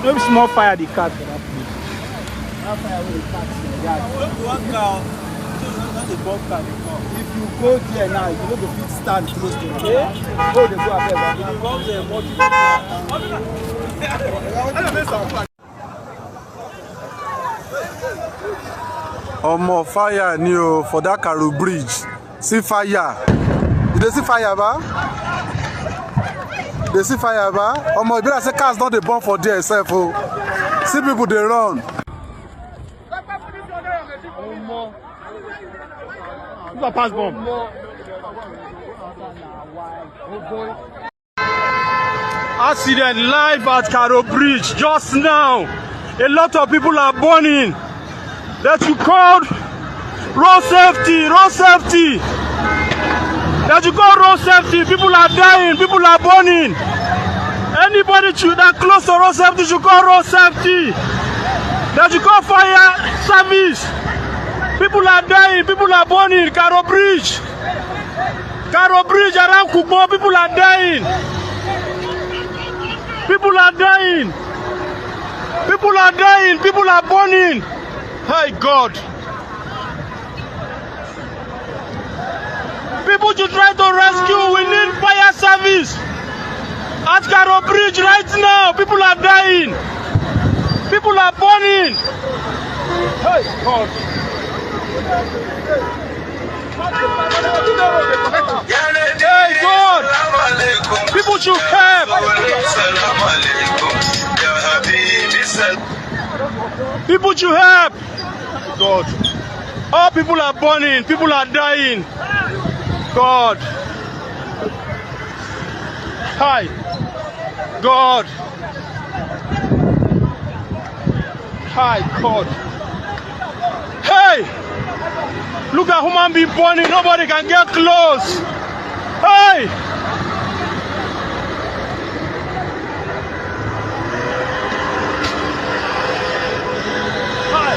Maybe small fire the cat for that place. That fire will catch the yard. One car, that's a bomb car. If you go there now, you know the fit stand close to it. Yeah? Go there, go ahead. Come there, Omo fire new for that Karu bridge. See fire. Did they see fire, ba? They see fire, ba? Omo, be like say cars not dey burn for there itself. Oh, see people they run. Who's pass bomb? Accident live at Karu Bridge just now. A lot of people are burning. That you called road safety, road safety. That you call road safety. People are dying, people are burning. Anybody that close to road safety should call road safety. That you call fire service. People are dying, people are burning. Karu Bridge around Kubo, people are dying. People are dying. People are dying, people are burning. Hey God. People to try to rescue, we need fire service. At Karu Bridge right now, people are dying. People are burning. Hey God. Hey God. People should help. People should help. God. All people are burning. People are dying. God. Hi. God. Hi, God. Hey! Look at human being burning. Nobody can get close. Hey! Hi.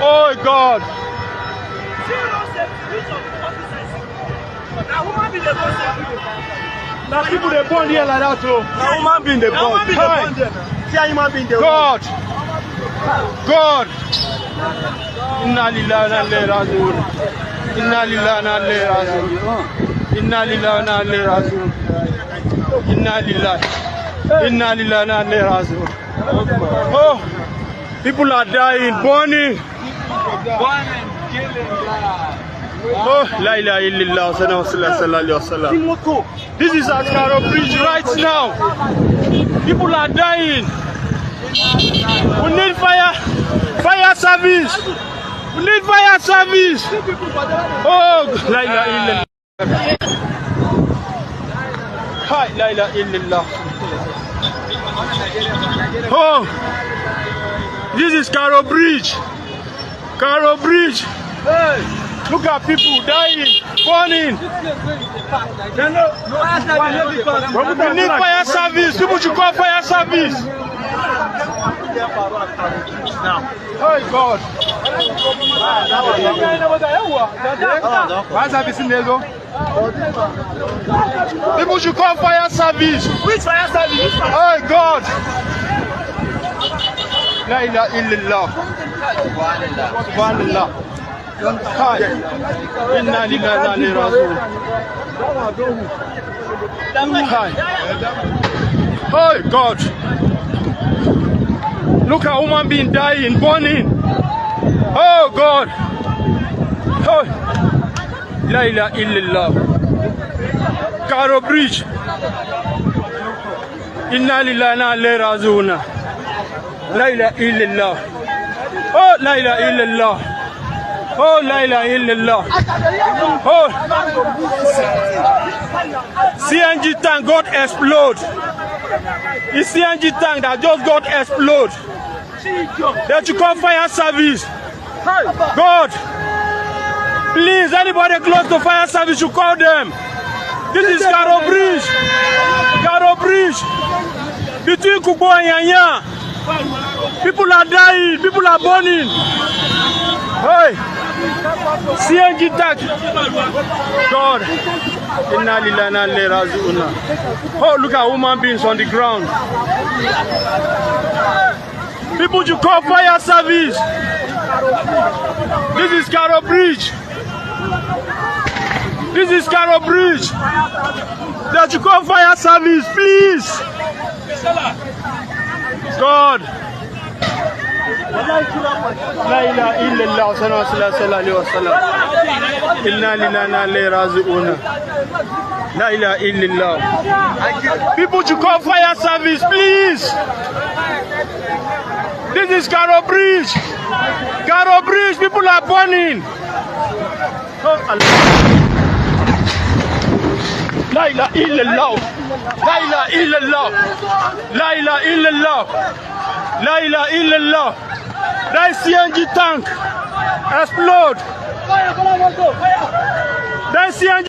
Oh God. Now people they burn here like that too. Now human being they burn. See human being they God. God. Inna lillahi wa inna ilaihi raji'un. Inna lillahi wa inna ilaihi raji'un. Inna lillahi wa inna ilaihi raji'un. Inna lillahi wa inna ilaihi raji'un. Oh, people are dying, burning. Oh, la ilaha illallah sallallahu alaihi wasallam. This is at Karu Bridge right now. People are dying. We need fire service. We need fire service. Oh, la ilaha illallah. Hi, la ilaha illallah. Oh, this is Karu Bridge. Karu Bridge. Hey, look at people dying, burning. We need fire service. People should call fire service. Oh God. People should call fire service. Which fire service? Oh God. La ilaha illallah. Subhanallah. Inna lillahi wa inna ilaihi raji'un. Oh God. Look at human being dying, burning. Oh God. Oh. La ilaha illallah. Karu Bridge. Inna lillahi wa inna ilaihi raji'un. La ilaha illallah. Oh, la ilaha illallah. Oh, la ilaha illallah. Oh, CNG tank got explode. It's CNG tank that just got explode. That you call fire service. God, please, anybody close to fire service, you call them. This is Karu Bridge. Karu Bridge. Between Kubo and Nyanya. People are dying. People are burning. Hey. CNG tank. God. Inna lillahi wa inna ilaihi raji'un. Oh, look at human beings on the ground. People to call fire service. This is Karu Bridge. This is Karu Bridge. That you call fire service, please. God. La ilaha illallah sallallahu alaihi wasallam. Inna lillahi wa inna ilaihi raji'un. La ilaha illallah. People to call fire service, please. This is Karu Bridge. Karu Bridge, people are burning. Oh, Allah. La ilaha illallah. La ilaha illallah. La ilaha illallah. La ilaha illallah. That CNG tank explode. That CNG